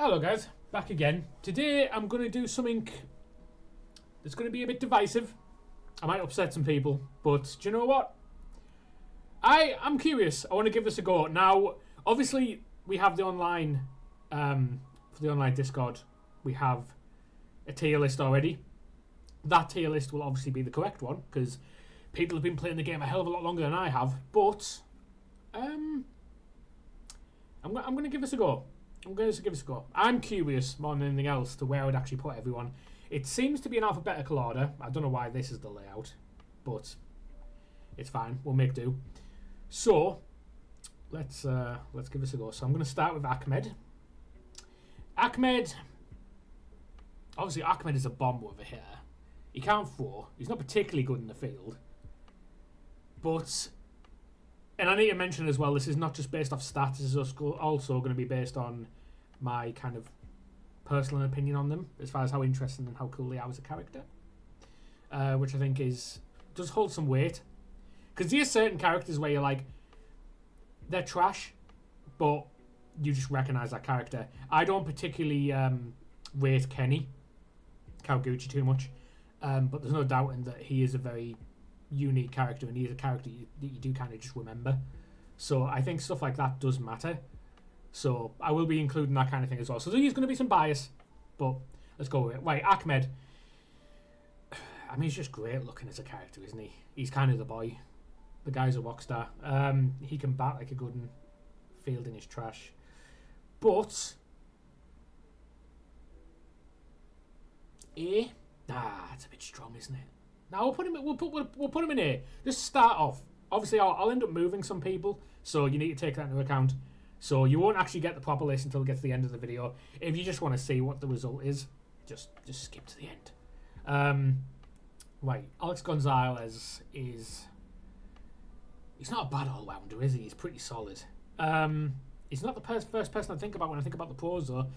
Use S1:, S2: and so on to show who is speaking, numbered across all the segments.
S1: Hello guys, back again. Today I'm going to do something that's going to be a bit divisive. I might upset some people, but do you know what? I'm curious. I want to give this a go. Now, obviously, we have the online, for the online Discord, we have a tier list already. That tier list will obviously be the correct one, because people have been playing the game a hell of a lot longer than I have, but I'm going to give this a go. I'm curious more than anything else to where I would actually put everyone. It seems to be in alphabetical order. I don't know why this is the layout, but it's fine. We'll make do. So let's give this a go. So I'm going to start with Ahmed. Obviously Ahmed is a bomb with a hitter. He can't throw. He's not particularly good in the field, but. And I need to mention as well, this is not just based off stats, this is also going to be based on my kind of personal opinion on them, as far as how interesting and how cool they are as a character. Which I think does hold some weight. Because there's certain characters where you're like, they're trash, but you just recognise that character. I don't particularly rate Kenny Kawaguchi too much, but there's no doubting that he is a very unique character, and he is a character that you do kind of just remember. So I think stuff like that does matter. So I will be including that kind of thing as well. So there's going to be some bias, but let's go with it. Right, Ahmed. I mean, he's just great looking as a character, isn't he? He's kind of the boy. The guy's a rock star. He can bat like a good one, fielding his trash. But it's a bit strong, isn't it? Now we'll put him in here. Just start off. Obviously, I'll end up moving some people, so you need to take that into account. So you won't actually get the proper list until we get to the end of the video. If you just want to see what the result is, just skip to the end. Right, Alex Gonzalez is. He's not a bad all-rounder, is he? He's pretty solid. He's not the first person I think about when I think about the pros, though.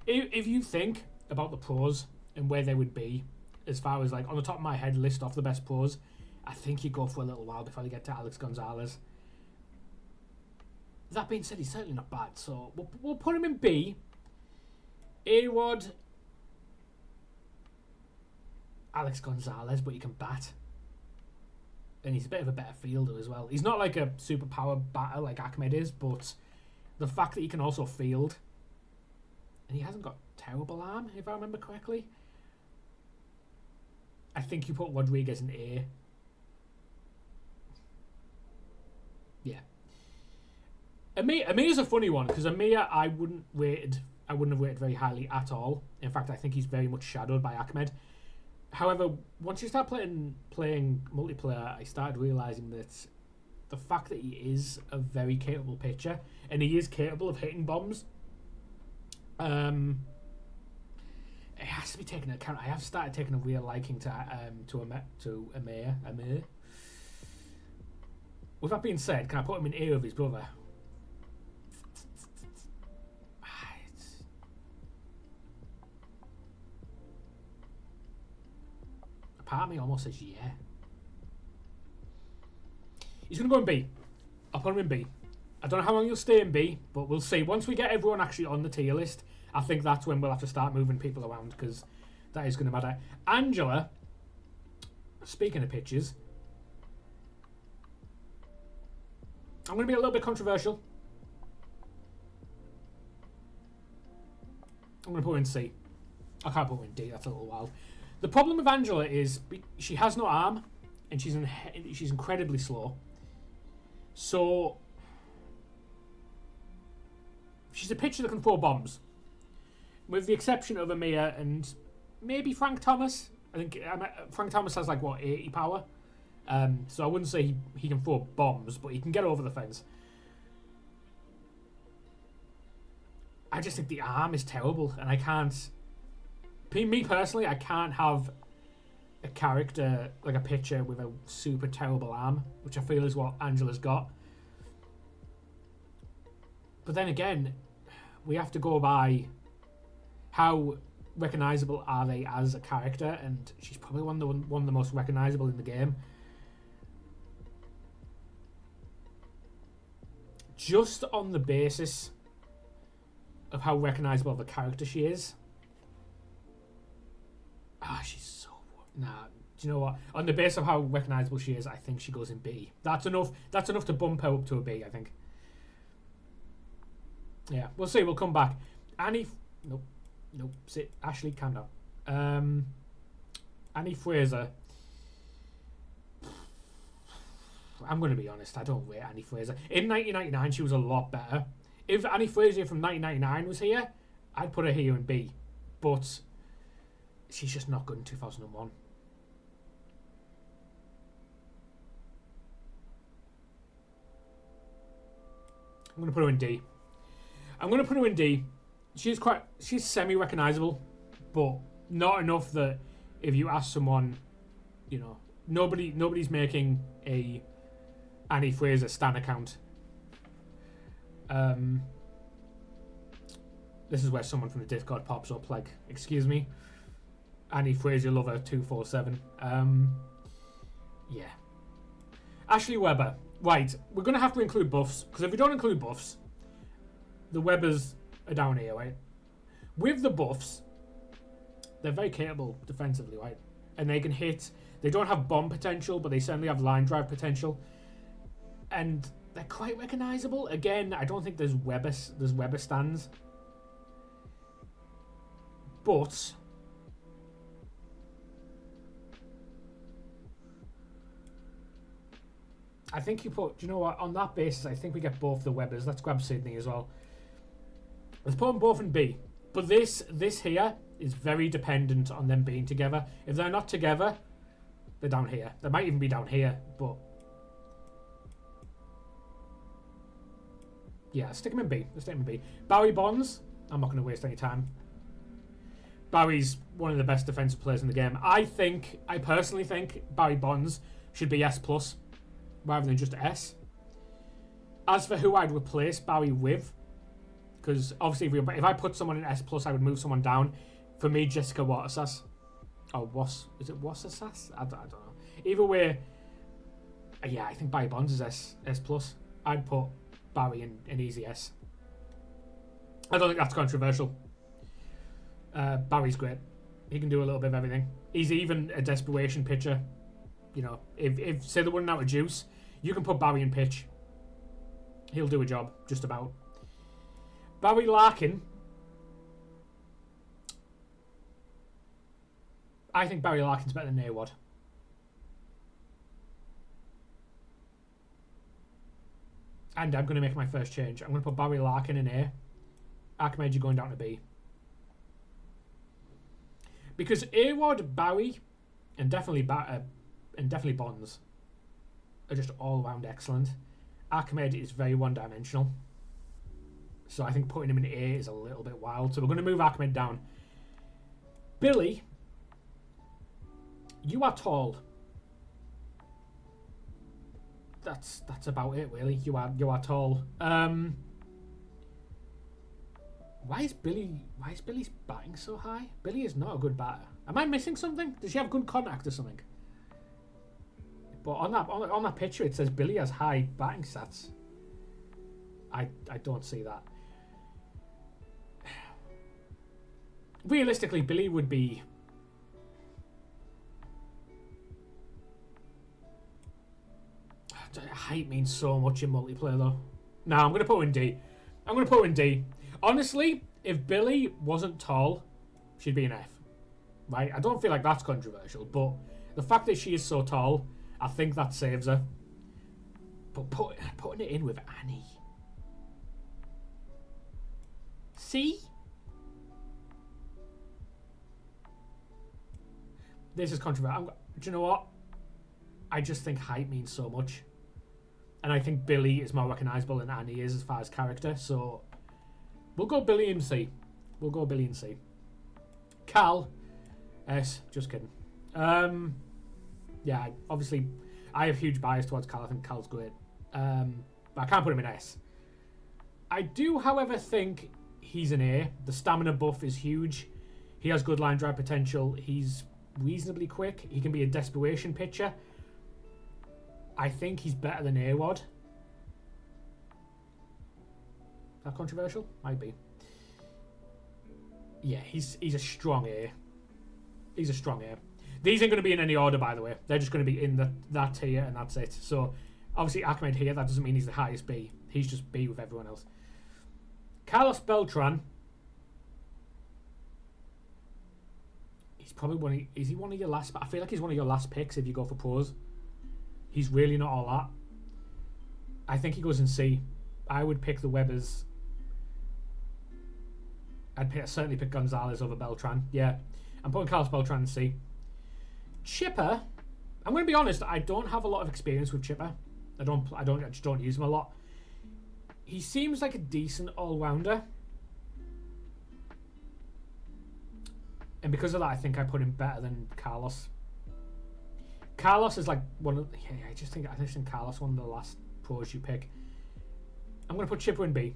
S1: If you think about the pros and where they would be, as far as like on the top of my head, list off the best pros, I think you go for a little while before you get to Alex Gonzalez. That being said, he's certainly not bad, so we'll put him in B. A-Rod, Alex Gonzalez, but he can bat, and he's a bit of a better fielder as well. He's not like a superpower batter like Ahmed is, but the fact that he can also field, and he hasn't got terrible arm, if I remember correctly. I think you put Rodriguez in A. Yeah. Amir's a funny one, because Amir I wouldn't have rated very highly at all. In fact, I think he's very much shadowed by Ahmed. However, once you start playing multiplayer, I started realising that the fact that he is a very capable pitcher, and he is capable of hitting bombs, it has to be taken into account. I have started taking a real liking to Amir. With that being said, can I put him in A with his brother? A part of me almost says yeah. He's going to go in B. I'll put him in B. I don't know how long he'll stay in B, but we'll see. Once we get everyone actually on the tier list, I think that's when we'll have to start moving people around, because that is going to matter. Angela, speaking of pitches, I'm going to be a little bit controversial. I'm going to put her in C. I can't put her in D, that's a little wild. The problem with Angela is she has no arm, and she's incredibly slow. So she's a pitcher that can throw bombs, with the exception of Amir and maybe Frank Thomas. I think Frank Thomas has like 80 power. So I wouldn't say he can throw bombs, but he can get over the fence. I just think the arm is terrible, and I can't. Me personally, I can't have a character like a pitcher with a super terrible arm, which I feel is what Angela's got. But then again, we have to go by how recognisable are they as a character, and she's probably one of the most recognisable in the game. Just on the basis of how recognisable of a character she is. She's so... Nah, do you know what? On the basis of how recognisable she is, I think she goes in B. That's enough to bump her up to a B, I think. Yeah, we'll see. We'll come back. Annie... Nope. Sit. Ashley, calm down. Annie Fraser... I'm going to be honest, I don't rate Annie Fraser. In 1999, she was a lot better. If Annie Fraser from 1999 was here, I'd put her here in B. But she's just not good in 2001. I'm going to put her in D. She's semi-recognisable, but not enough that if you ask someone, you know, nobody's making a Annie Fraser stan account. This is where someone from the Discord pops up like, excuse me, Annie Fraser lover 247. Yeah. Ashley Webber. Right, we're going to have to include buffs, because if we don't include buffs, the Webbers are down here, right? With the buffs, they're very capable defensively, right? And they can hit. They don't have bomb potential, but they certainly have line drive potential. And they're quite recognisable. Again, I don't think there's Weber stands. But I think you put, do you know what, on that basis, I think we get both the Webbers. Let's grab Sydney as well. Let's put them both in B. But this here is very dependent on them being together. If they're not together, they're down here. They might even be down here, but yeah, stick them in B. Let's stick them in B. Barry Bonds. I'm not going to waste any time. Barry's one of the best defensive players in the game. I personally think Barry Bonds should be S+ rather than just S. As for who I'd replace Barry with, because obviously if I put someone in S+, I would move someone down. For me, Jessica Watersas. Is it Watersas? I don't know. Either way, yeah, I think Barry Bonds is S+. I'd put Barry in easy S. I don't think that's controversial. Barry's great. He can do a little bit of everything. He's even a desperation pitcher. You know, if say they're running out of juice, you can put Barry in pitch. He'll do a job, just about. Barry Larkin. I think Barry Larkin's better than Awad. And I'm going to make my first change. I'm going to put Barry Larkin in A. Ahmed, you're going down to B. Because Awad, Barry, and definitely Bonds are just all round excellent. Ahmed is very one-dimensional. So I think putting him in A is a little bit wild. So we're going to move Ahmed down. Billy, you are tall. That's about it, really. You are tall. Why is Billy's batting so high? Billy is not a good batter. Am I missing something? Does she have good contact or something? But on that picture it says Billy has high batting stats. I don't see that. Realistically, Billy would be... Height means so much in multiplayer, though. No, I'm going to put her in D. Honestly, if Billy wasn't tall, she'd be an F. Right? I don't feel like that's controversial, but the fact that she is so tall, I think that saves her. But putting it in with Annie... See? This is controversial. Do you know what? I just think height means so much. And I think Billy is more recognisable than Annie is as far as character. So we'll go Billy and C. Cal. S. Just kidding. Yeah, obviously I have huge bias towards Cal. I think Cal's great. But I can't put him in S. I do, however, think he's an A. The stamina buff is huge. He has good line drive potential. He's reasonably quick. He can be a desperation pitcher. I think he's better than Awad. Is that controversial? Might be. Yeah, he's a strong A. He's a strong A. These ain't going to be in any order, by the way. They're just going to be in that tier, and that's it. So, obviously, Ahmed here, that doesn't mean he's the highest B. He's just B with everyone else. Carlos Beltran. He's probably one of... Is he one of your last... I feel like he's one of your last picks if you go for pros. He's really not all that. I think he goes in C. I would pick the Webbers. I'd certainly pick Gonzalez over Beltran. Yeah. I'm putting Carlos Beltran in C. Chipper. I'm going to be honest. I don't have a lot of experience with Chipper. I just don't use him a lot. He seems like a decent all-rounder. And because of that, I think I put him better than Carlos. Carlos is like one of... Yeah, I just think Carlos one of the last pros you pick. I'm going to put Chipper in B.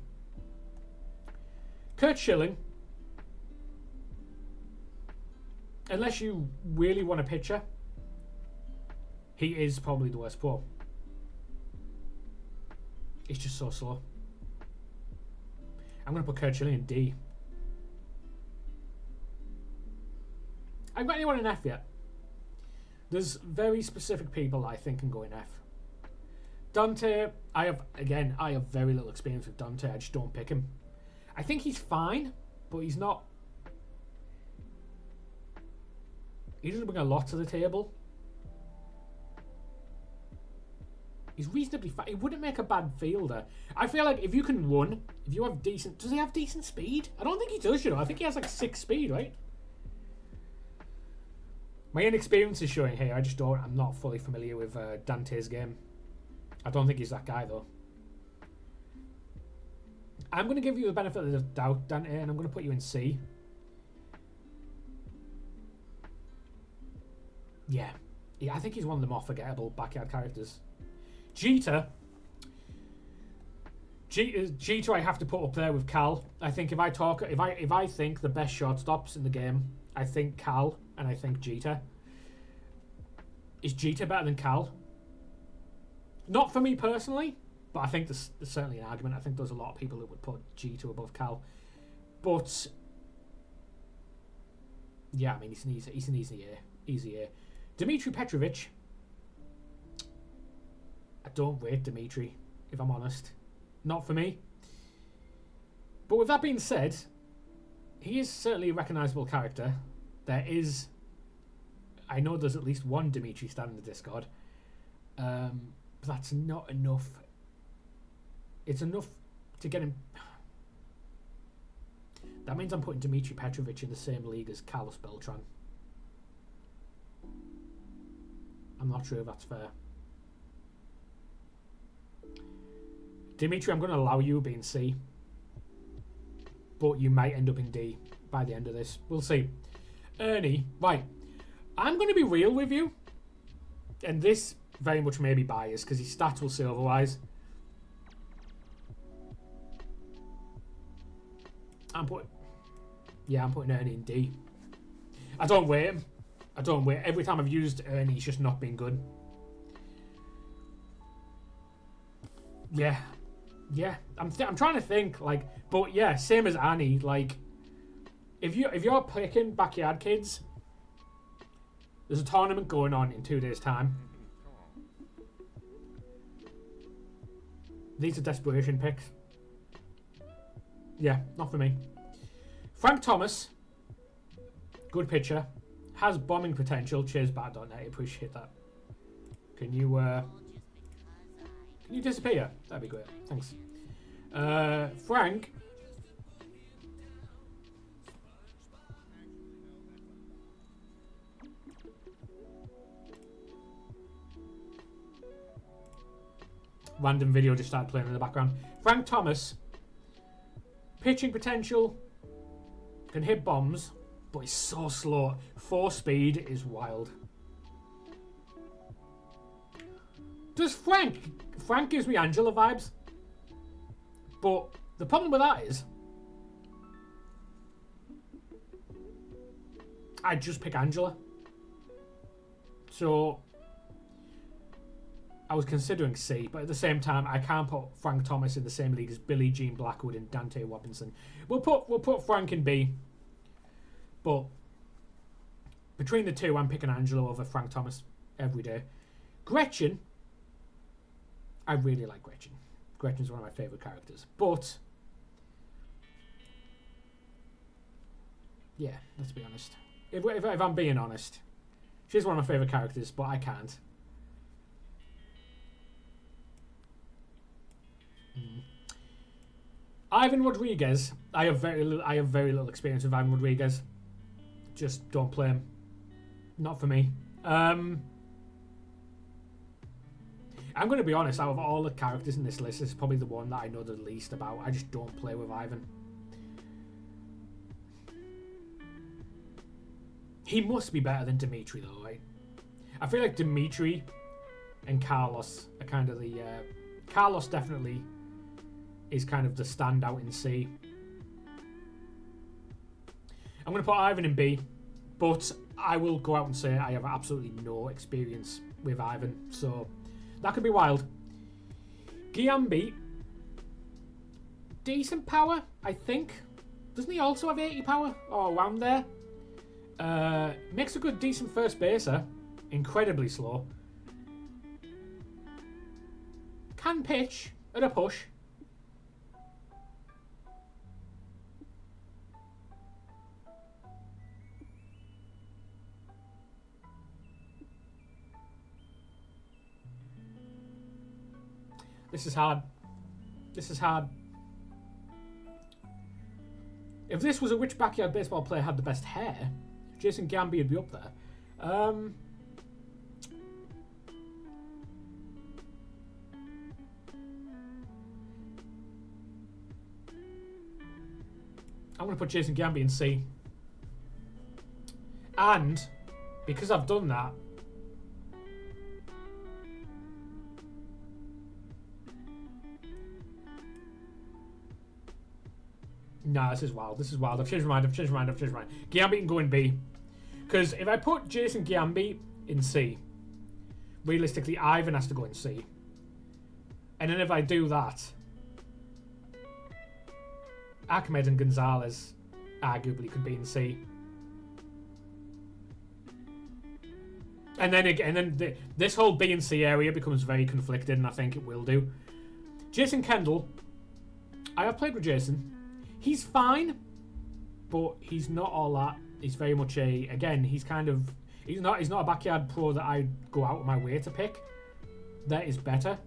S1: Kurt Schilling. Unless you really want a pitcher, he is probably the worst pro. He's just so slow. I'm going to put Kurt Schilling in D. I've got anyone in F yet? There's very specific people I think can go in F. Dante, I have very little experience with Dante. I just don't pick him. I think he's fine, but he's not... He doesn't bring a lot to the table. He's reasonably fast. He wouldn't make a bad fielder. I feel like if you can run, if you have decent... Does he have decent speed? I don't think he does, you know. I think he has like 6 speed, right? My inexperience is showing here. I'm not fully familiar with Dante's game. I don't think he's that guy, though. I'm going to give you the benefit of the doubt, Dante, and I'm going to put you in C. Yeah, I think he's one of the more forgettable backyard characters. Jeter, I have to put up there with Cal. I think if I think the best shortstops in the game, I think Cal and I think Jeter. Is Jeter better than Cal? Not for me personally, but I think there's certainly an argument. I think there's a lot of people that would put Jeter above Cal. But yeah, I mean he's an easy A. Dmitry Petrovic. I don't rate Dmitry, if I'm honest. Not for me. But with that being said, he is certainly a recognisable character. I know there's at least one Dmitry stan in the Discord. But that's not enough. It's enough to get him... That means I'm putting Dmitry Petrovic in the same league as Carlos Beltran. I'm not sure if that's fair. Dimitri, I'm going to allow you being C. But you might end up in D by the end of this. We'll see. Ernie, right. I'm going to be real with you. And this very much may be biased because his stats will say otherwise. I'm putting Ernie in D. I don't rate him. Every time I've used Ernie, he's just not been good. Yeah. I'm trying to think, like, but yeah, same as Annie. Like, if you're picking Backyard Kids, there's a tournament going on in 2 days' time. These are desperation picks. Yeah, not for me. Frank Thomas, good pitcher. Has bombing potential. Cheers, Bat.net. Appreciate that. Can you disappear? That'd be great. Thanks. Frank. Random video just started playing in the background. Frank Thomas. Pitching potential. Can hit bombs. But he's so slow. 4 speed is wild. Does Frank gives me Angela vibes. But the problem with that is I just pick Angela. So I was considering C, but at the same time I can't put Frank Thomas in the same league as Billie Jean Blackwood and Dante Robinson. We'll put Frank in B. But between the two, I'm picking Angelo over Frank Thomas every day. Gretchen, I really like Gretchen. Gretchen's one of my favourite characters. But, yeah, let's be honest. If I'm being honest, she's one of my favourite characters, but I can't. Ivan Rodriguez. I have very little experience with Ivan Rodriguez. Just don't play him. Not for me. I'm going to be honest. Out of all the characters in this list, this is probably the one that I know the least about. I just don't play with Ivan. He must be better than Dimitri, though, right? I feel like Dimitri and Carlos are kind of the... Carlos definitely is kind of the standout in C. I'm going to put Ivan in B, but I will go out and say I have absolutely no experience with Ivan, so that could be wild. Giambi, decent power, I think. Doesn't he also have 80 power? Or around there? Makes a good, decent first baser. Incredibly slow. Can pitch at a push. This is hard. This is hard. If this was a which backyard baseball player had the best hair, Jason Giambi would be up there. I'm going to put Jason Giambi in C. And because I've done that, nah, this is wild. This is wild. I've changed my mind. Giambi can go in B. Because if I put Jason Giambi in C, realistically, Ivan has to go in C. And then if I do that, Ahmed and Gonzalez arguably could be in C. And then this whole B and C area becomes very conflicted, and I think it will do. Jason Kendall, I have played with Jason. He's fine, but he's not all that. He's very much he's not a backyard pro that I'd go out of my way to pick. That is better.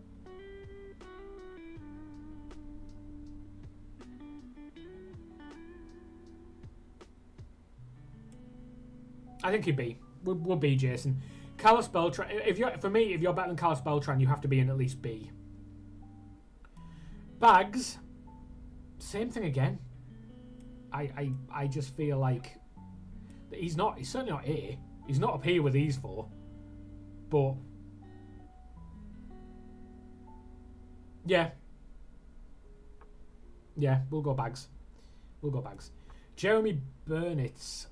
S1: I think he'd be. Would be Jason. Carlos Beltran. If you're better than Carlos Beltran, you have to be in at least B. Bags. Same thing again. I just feel like he's certainly not A. He's not up here with these four. But yeah. Yeah, we'll go Bags. Jeremy Burnitz.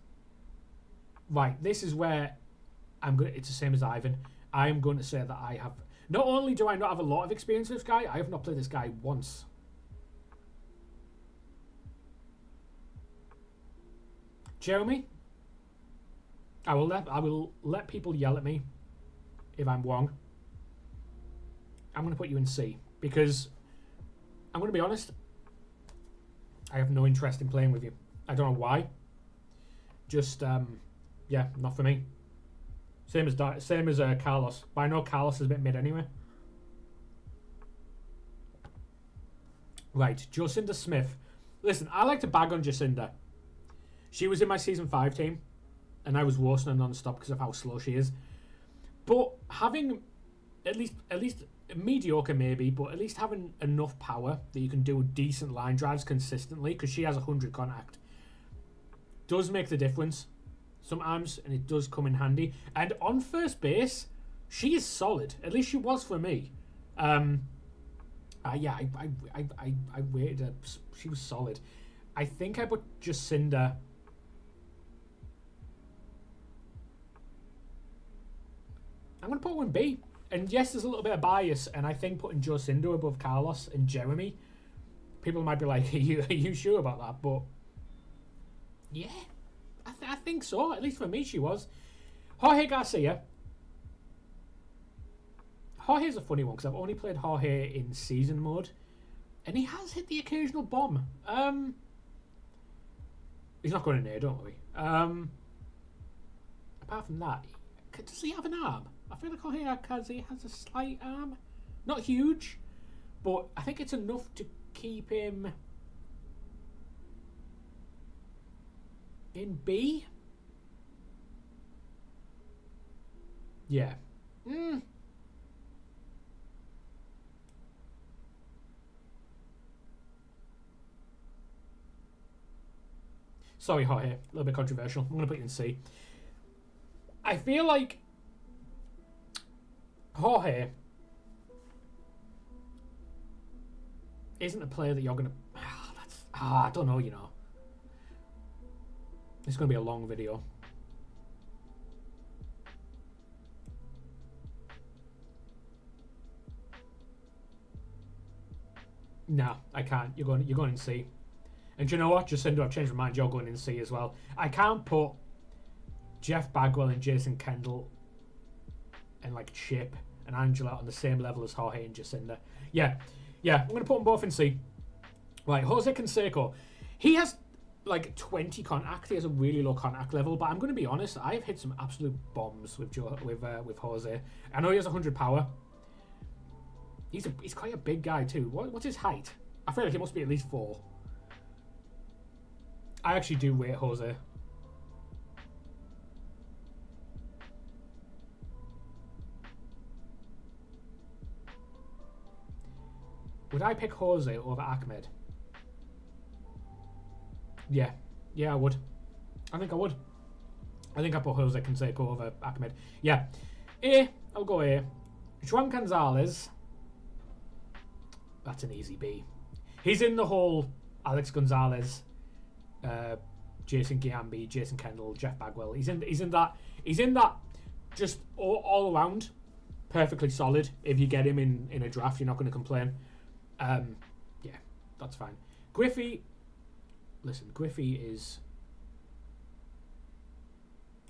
S1: Right, this is where it's the same as Ivan. I'm going to say that I have... Not only do I not have a lot of experience with this guy, I have not played this guy once. Jeremy, I will let people yell at me if I'm wrong. I'm going to put you in C because I'm going to be honest. I have no interest in playing with you. I don't know why. Just yeah, not for me. Same as Carlos, but I know Carlos is a bit mid anyway. Right, Jacinda Smith. Listen, I like to bag on Jacinda. She was in my season 5 team, and I was roasting her non-stop because of how slow she is. But having at least mediocre maybe, but at least having enough power that you can do decent line drives consistently, because she has 100 contact, does make the difference sometimes, and it does come in handy. And on first base, she is solid. At least she was for me. Yeah, I rated her. She was solid. I think I put Jacinda. I'm going to put her in B. And yes, there's a little bit of bias, and I think putting Jacinda above Carlos and Jeremy, people might be like, are you sure about that? But yeah, I think so. At least for me, she was. Jorge Garcia. Jorge's a funny one because I've only played Jorge in season mode, and he has hit the occasional bomb. He's not going in there, don't worry. Apart from that, does he have an arm? I feel like Jorge Garcia has a slight arm. Not huge, but I think it's enough to keep him in B. Yeah. Sorry, Jorge. A little bit controversial. I'm going to put you in C. I feel like Jorge isn't a player that you're going to... I don't know, you know. It's going to be a long video. No, I can't. You're going in C. And do you know what? Jacinda, I've changed my mind. You're going in C as well. I can't put Jeff Bagwell and Jason Kendall and like Chip and Angela on the same level as Jorge and Jacinda. Yeah. I'm going to put them both in C. Right, Jose Canseco. He has like 20 contact. He has a really low contact level, but I'm going to be honest. I've hit some absolute bombs with Jose. I know he has 100 power. He's quite a big guy too. What's his height? I feel like he must be at least 4. I actually do rate Jose. Would I pick Jose over Ahmed? Yeah, I would. I think I would. I think I put Jose Canseco over Ahmed. Yeah. A. I'll go A. Juan Gonzalez. That's an easy B. He's in the whole Alex Gonzalez, Jason Giambi, Jason Kendall, Jeff Bagwell. He's in that just all around perfectly solid. If you get him in a draft, you're not going to complain. Yeah, that's fine. Griffey. Listen, Griffey is...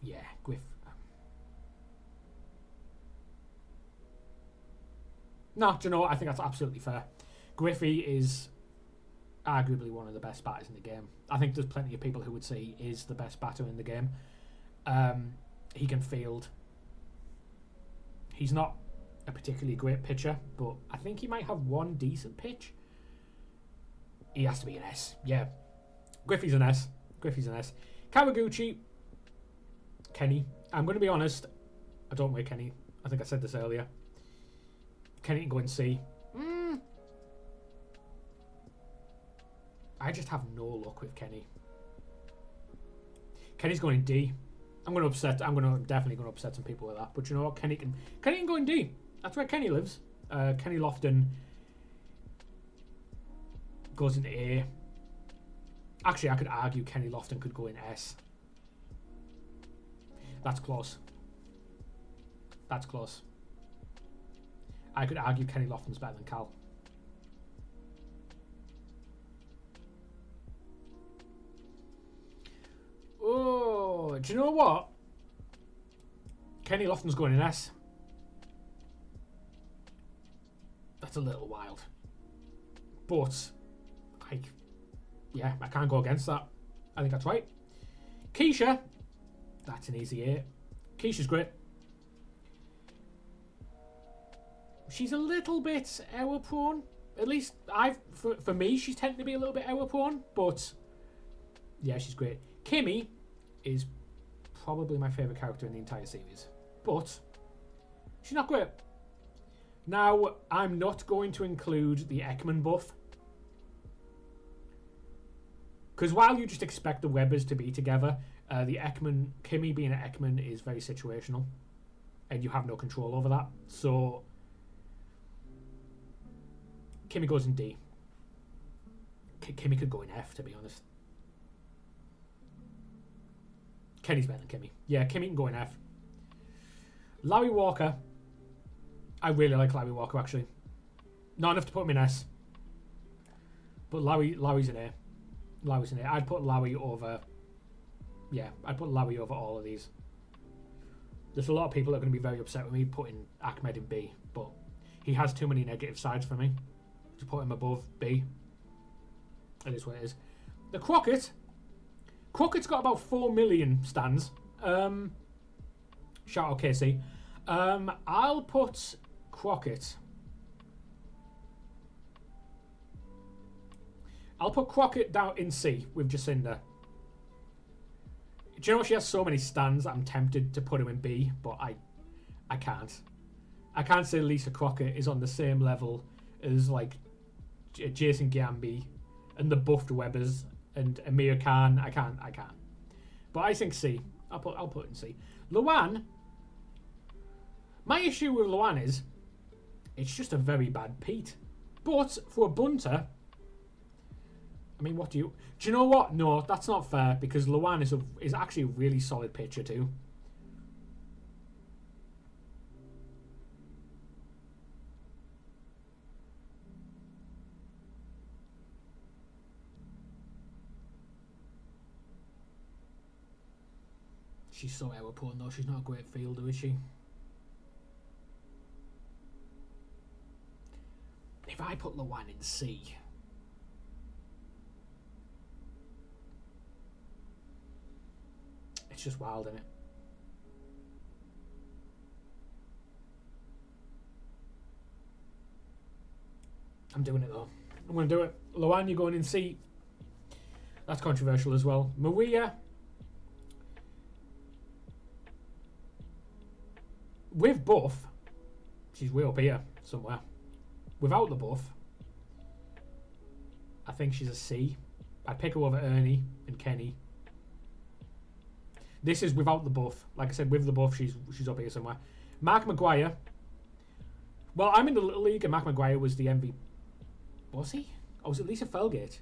S1: Yeah, Griff... No, do you know what? I think that's absolutely fair. Griffey is arguably one of the best batters in the game. I think there's plenty of people who would say he is the best batter in the game. He can field. He's not a particularly great pitcher, but I think he might have one decent pitch. He has to be an S. Yeah. Griffey's an S. Kawaguchi. Kenny. I'm going to be honest. I don't rate Kenny. I think I said this earlier. Kenny can go in C. I just have no luck with Kenny. Kenny's going in D. I'm definitely going to upset some people with that. But you know what? Kenny can go in D. That's where Kenny lives. Kenny Lofton goes in A. Actually, I could argue Kenny Lofton could go in S. That's close. I could argue Kenny Lofton's better than Cal. Oh, do you know what? Kenny Lofton's going in S. That's a little wild. But, yeah, I can't go against that. I think that's right. Keisha. That's an easy A. Keisha's great. She's a little bit error prone. At least for me, she's tending to be a little bit error prone. But yeah, she's great. Kimmy is probably my favourite character in the entire series. But she's not great. Now, I'm not going to include the Ekman buff. Because while you just expect the Webbers to be together, the Kimmy being an Ekman is very situational. And you have no control over that. So Kimmy goes in D. Kimmy could go in F, to be honest. Kenny's better than Kimmy. Yeah, Kimmy can go in F. Larry Walker. I really like Larry Walker, actually. Not enough to put him in S. But Larry's in A. I'd put Larry over Yeah, I'd put Lowy over all of these. There's a lot of people that are going to be very upset with me putting Ahmed in B, but he has too many negative sides for me to put him above B. It is what it is. The Crockett. Crockett's got about 4 million stands. Shout out KC. I'll put Crockett. I'll put Crockett down in C with Jacinda. Do you know she has so many stands that I'm tempted to put him in B, but I can't. I can't say Lisa Crockett is on the same level as like Jason Giambi and the buffed Webbers and Amir Khan. I can't. But I think C. I'll put in C. Luan. My issue with Luan is it's just a very bad Pete. But for a bunter, I mean, what do you know what? No, that's not fair because Luan is actually a really solid pitcher too. She's so error prone though. She's not a great fielder, is she? If I put Luan in C, it's just wild, isn't it? I'm doing it though. I'm going to do it. Luan, you're going in C. That's controversial as well. Maria. With buff, she's way up here somewhere. Without the buff, I think she's a C. I'd pick her over Ernie and Kenny. This is without the buff. Like I said, with the buff, she's up here somewhere. Mark Maguire. Well, I'm in the Little League, and Mark Maguire was the MVP. Was he? Or was it Lisa Felgate?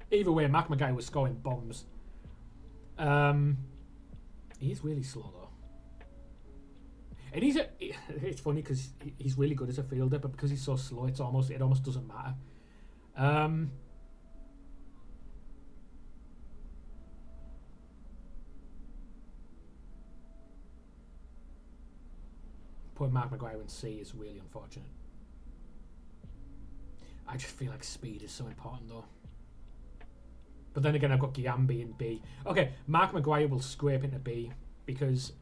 S1: Either way, Mark Maguire was scoring bombs. He is really slow, though. And it's funny because he's really good as a fielder, but because he's so slow, it almost doesn't matter. Putting Mark Maguire in C is really unfortunate. I just feel like speed is so important though. But then again, I've got Giambi in B. Okay, Mark Maguire will scrape into B because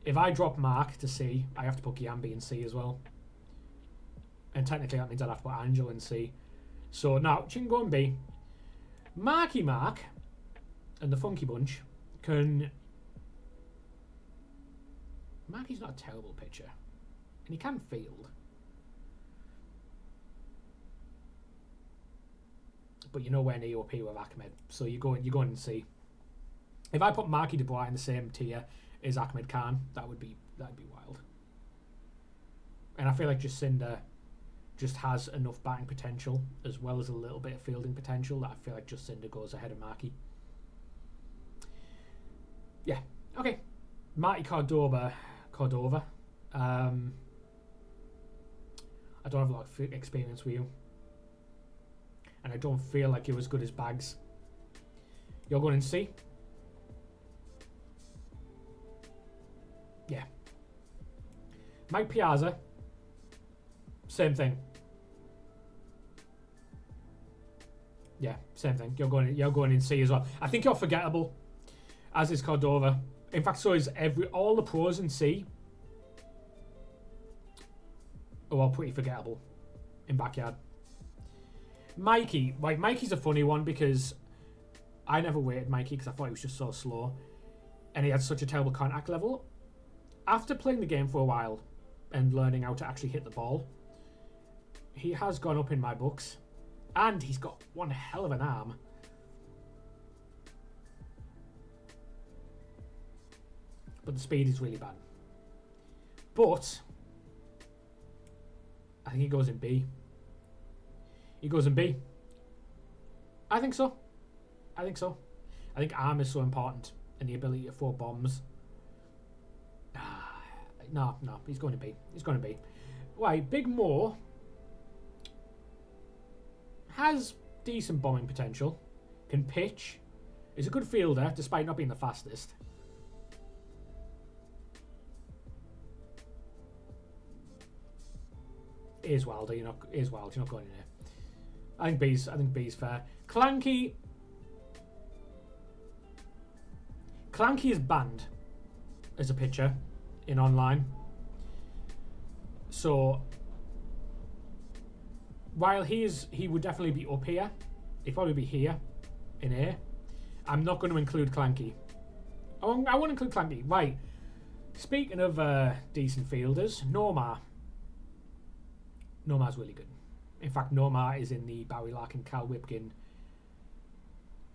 S1: if I drop Mark to C, I have to put Giambi in C as well. And technically that means I'd have to put Angel in C. So now, she can go in B. Marky Mark and the Funky Bunch can... Marky's not a terrible pitcher. And he can field. But you're nowhere near up here with Ahmed. So you're going in C. If I put Marky Dubois in the same tier as Ahmed Khan, that'd be wild. And I feel like Jacinda just has enough batting potential as well as a little bit of fielding potential that I feel like Jacinda goes ahead of Marky. Yeah. Okay. Marty Cordova. I don't have a lot of experience with you. And I don't feel like you're as good as Bags. You're going in C? Yeah. Mike Piazza. Same thing. Yeah, same thing. You're going in C as well. I think you're forgettable, as is Cordova. In fact, so is all the pros in C. Are all pretty forgettable in backyard. Mikey, like Mikey's a funny one because I never rated Mikey because I thought he was just so slow, and he had such a terrible contact level. After playing the game for a while and learning how to actually hit the ball, he has gone up in my books, and he's got one hell of an arm. But the speed is really bad. But I think he goes in B. He goes in B. I think so. I think arm is so important and the ability to throw bombs. No, he's going to B. Right, Big Mo has decent bombing potential, can pitch, He's a good fielder, despite not being the fastest. Is Wilder, you're not going in here. I think B's fair. Clanky is banned as a pitcher in online. So while he would definitely be up here, he'd probably be here in A. I'm not going to include Clanky. I won't include Clanky. Right. Speaking of decent fielders, Nomar. Nomar's really good. In fact, Nomar is in the Barry Larkin, Cal Whipkin,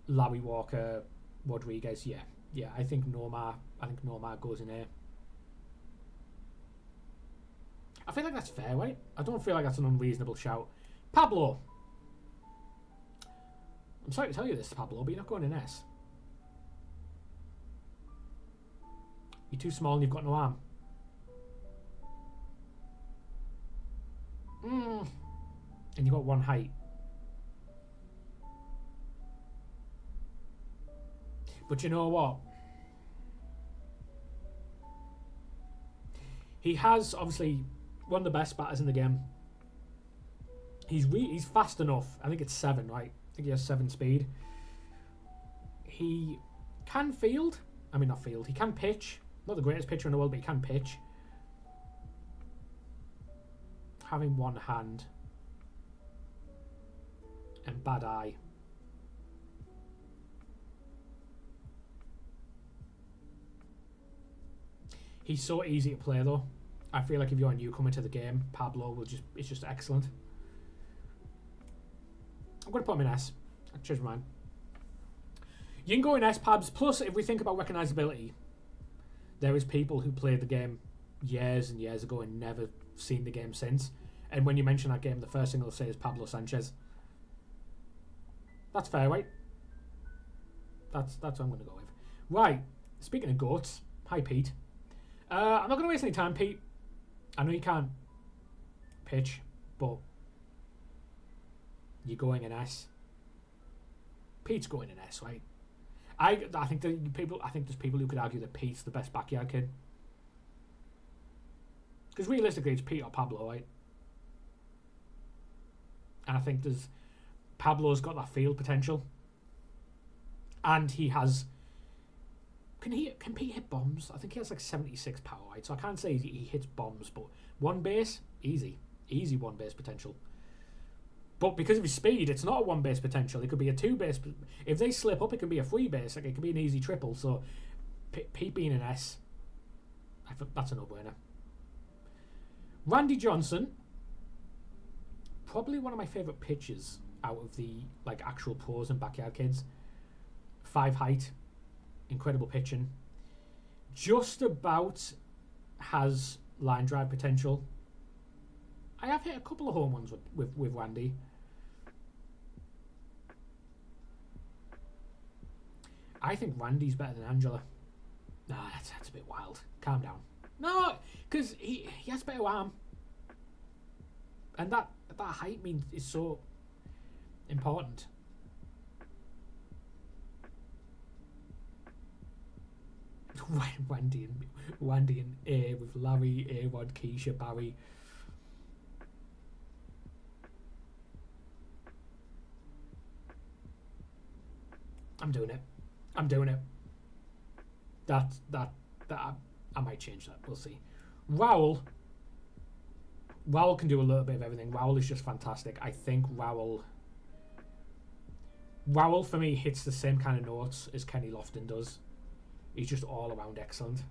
S1: Larry Walker, Rodriguez. Yeah. I think Nomar goes in there. I feel like that's fair, right? I don't feel like that's an unreasonable shout. Pablo. I'm sorry to tell you this, Pablo, but you're not going in S. You're too small and you've got no arm. And you've got one height. But you know what? He has obviously one of the best batters in the game. He's fast enough. I think it's 7, right? I think he has 7 speed. He can field. I mean, not field. He can pitch. Not the greatest pitcher in the world, but he can pitch. Having one hand and bad eye. He's so easy to play though. I feel like if you're a newcomer to the game, Pablo it's just excellent. I'm going to put him in S. I changed my mind. You can go in S, Pabs. Plus, if we think about recognisability, there is people who played the game years and years ago and never seen the game since. And when you mention that game, the first thing they'll say is Pablo Sanchez. That's fair, right? That's what I'm going to go with. Right. Speaking of goats, hi Pete. I'm not going to waste any time, Pete. I know you can't pitch, but you're going in S. Pete's going in S, right? I think there's people who could argue that Pete's the best backyard kid. Because realistically, it's Pete or Pablo, right? And I think Pablo's got that field potential, and he has. Can Pete hit bombs? I think he has like 76 power, right? So I can't say he hits bombs, but one base, easy one base potential. But because of his speed, it's not a one base potential. It could be a 2 base. If they slip up, it can be a 3 base. Like it could be an easy triple. So Pete being an S, that's a no-brainer. Randy Johnson, probably one of my favourite pitchers out of the like actual pros and backyard kids. 5 height, incredible pitching. Just about has line drive potential. I have hit a couple of home runs with Randy. I think Randy's better than Angela. Nah, that's a bit wild. Calm down. No, because he has better arm. And that height means is so important. Randy and A with Larry, A-Rod, Keisha, Barry. I'm doing it. That I might change that. We'll see. Raul can do a little bit of everything. Raul is just fantastic. I think Raul for me hits the same kind of notes as Kenny Lofton does. He's just all around excellent.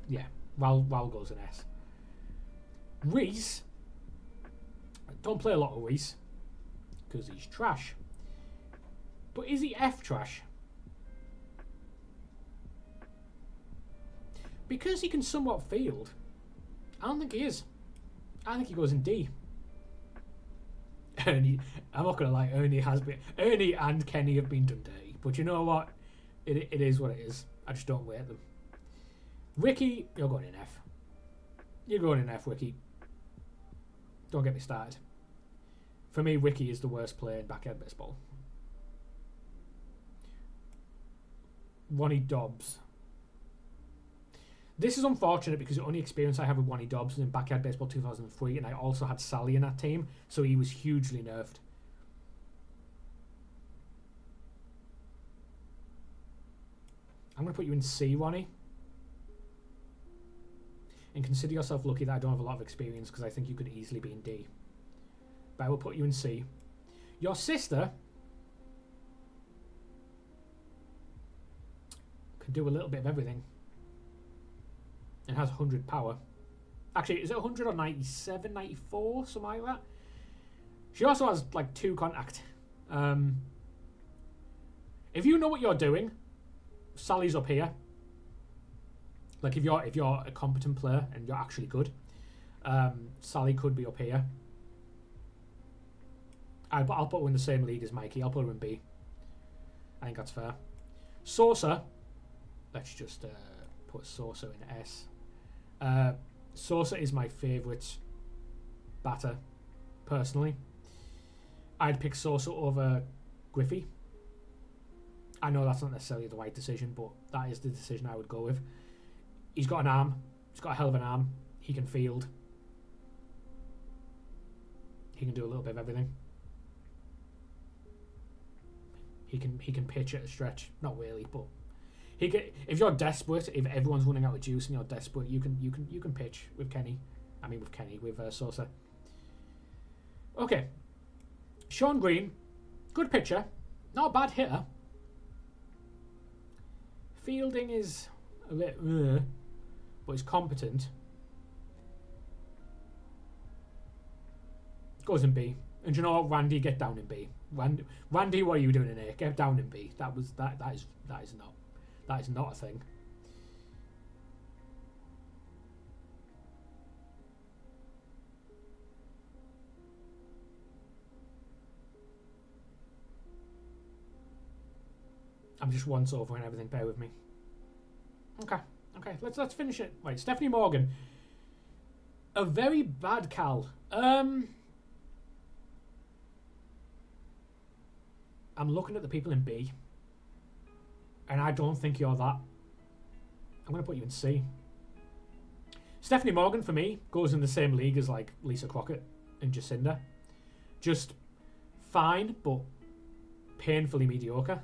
S1: Yeah, Raul goes in S. Reese, don't play a lot of Reese because he's trash. But is he F trash? Because he can somewhat field, I don't think he is. I think he goes in D. Ernie, I'm not going to lie, Ernie and Kenny have been done dirty. But you know what? It is what it is. I just don't rate them. Ricky, you're going in F. You're going in F, Ricky. Don't get me started. For me, Ricky is the worst player in backyard baseball. Ronnie Dobbs. This is unfortunate because the only experience I have with Ronnie Dobbs was in Backyard Baseball 2003, and I also had Sally in that team, so he was hugely nerfed. I'm going to put you in C, Ronnie. And consider yourself lucky that I don't have a lot of experience, because I think you could easily be in D. But I will put you in C. Your sister can do a little bit of everything. And has 100 power. Actually, is it 100 or 97, 94? Something like that. She also has like 2 contact. If you know what you're doing, Sally's up here. Like if you're a competent player and you're actually good, Sally could be up here. I'll put her in the same league as Mikey. I'll put her in B. I think that's fair. Sosa. Let's just put Sosa in S. Sosa is my favourite batter, personally. I'd pick Sosa over Griffey. I know that's not necessarily the right decision, but that is the decision I would go with. He's got an arm. He's got a hell of an arm. He can field. He can do a little bit of everything. He can pitch at a stretch. Not really, but he can. If you're desperate, if everyone's running out of juice and you're desperate, you can pitch with Kenny. I mean with Sosa. Okay. Sean Green, good pitcher, not a bad hitter. Fielding is a bit, but he's competent. Goes in B. And you know what, Randy, get down in B. Randy, what are you doing in A? Get down in B. That is not a thing. I'm just once over and everything. Bear with me. Okay. Let's finish it. Right, Stephanie Morgan. A very bad Cal. I'm looking at the people in B, and I don't think you're that. I'm going to put you in C. Stephanie Morgan, for me, goes in the same league as like Lisa Crockett and Jacinda. Just fine, but painfully mediocre.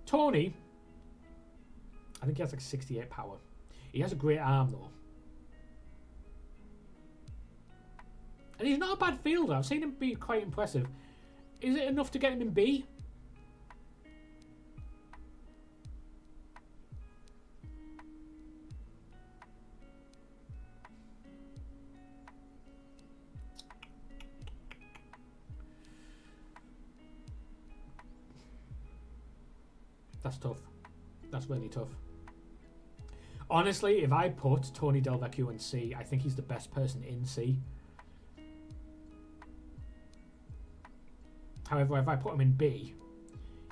S1: Tony, I think he has like 68 power. He has a great arm though. And he's not a bad fielder. I've seen him be quite impressive. Is it enough to get him in B? That's tough. That's really tough. Honestly, if I put Tony Delvecchio in C, I think he's the best person in C. However, if I put him in B,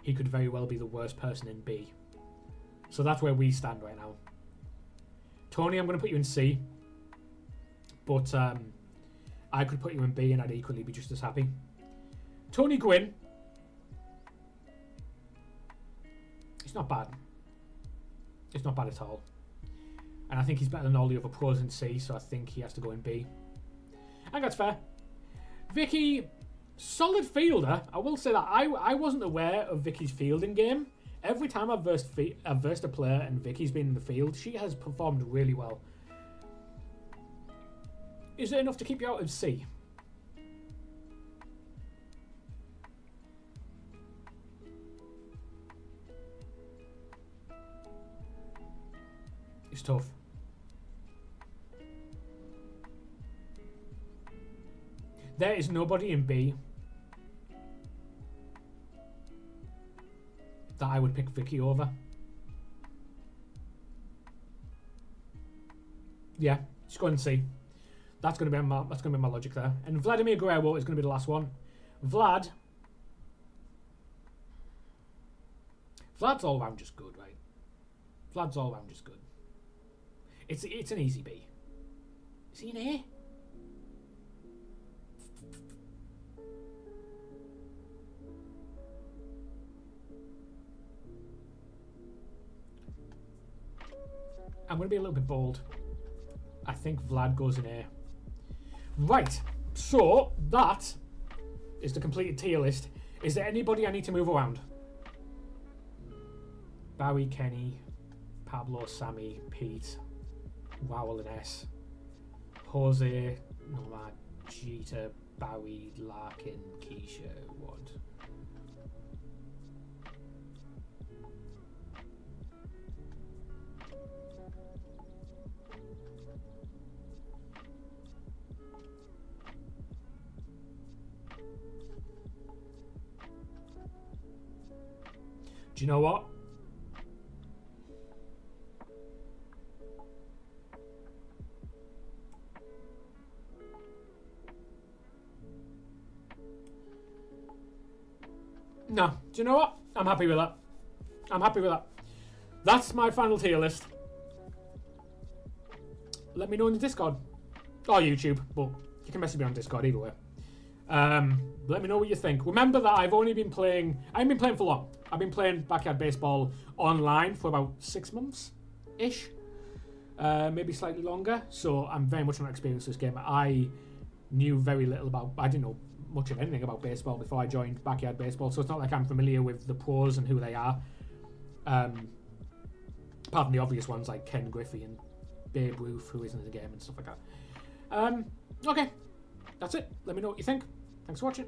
S1: he could very well be the worst person in B. So that's where we stand right now. Tony, I'm going to put you in C. But I could put you in B and I'd equally be just as happy. Tony Gwynn. It's not bad. It's not bad at all. And I think he's better than all the other pros in C, so I think he has to go in B. I think that's fair. Vicky, solid fielder. I will say that I wasn't aware of Vicky's fielding game. Every time I've versed a player and Vicky's been in the field, she has performed really well. Is it enough to keep you out of C? It's tough. There is nobody in B that I would pick Vicky over. Yeah, just go and see. That's gonna be my logic there. And Vladimir Guerrero is gonna be the last one. Vlad's all round just good, right? Vlad's all round just good. It's an easy B. Is he an A? I'm going to be a little bit bold. I think Vlad goes in A. Right, so that is the completed tier list. Is there anybody I need to move around? Barry, Kenny, Pablo, Sammy, Pete, Raul and S, Jose, Nomad, Jeter, Barry, Larkin, Keisha, Wood. Do you know what? No. Do you know what? I'm happy with that. I'm happy with that. That's my final tier list. Let me know in the Discord. Or YouTube, but you can message me on Discord either way. Let me know what you think. Remember that I've only been playing... I haven't been playing for long. I've been playing Backyard Baseball online for about 6 months-ish. Maybe slightly longer. So I'm very much not experienced this game. I knew very little about... I didn't know much of anything about baseball before I joined Backyard Baseball. So it's not like I'm familiar with the pros and who they are. Apart from the obvious ones like Ken Griffey and Babe Ruth, who isn't in the game and stuff like that. Okay. That's it. Let me know what you think. Thanks for watching.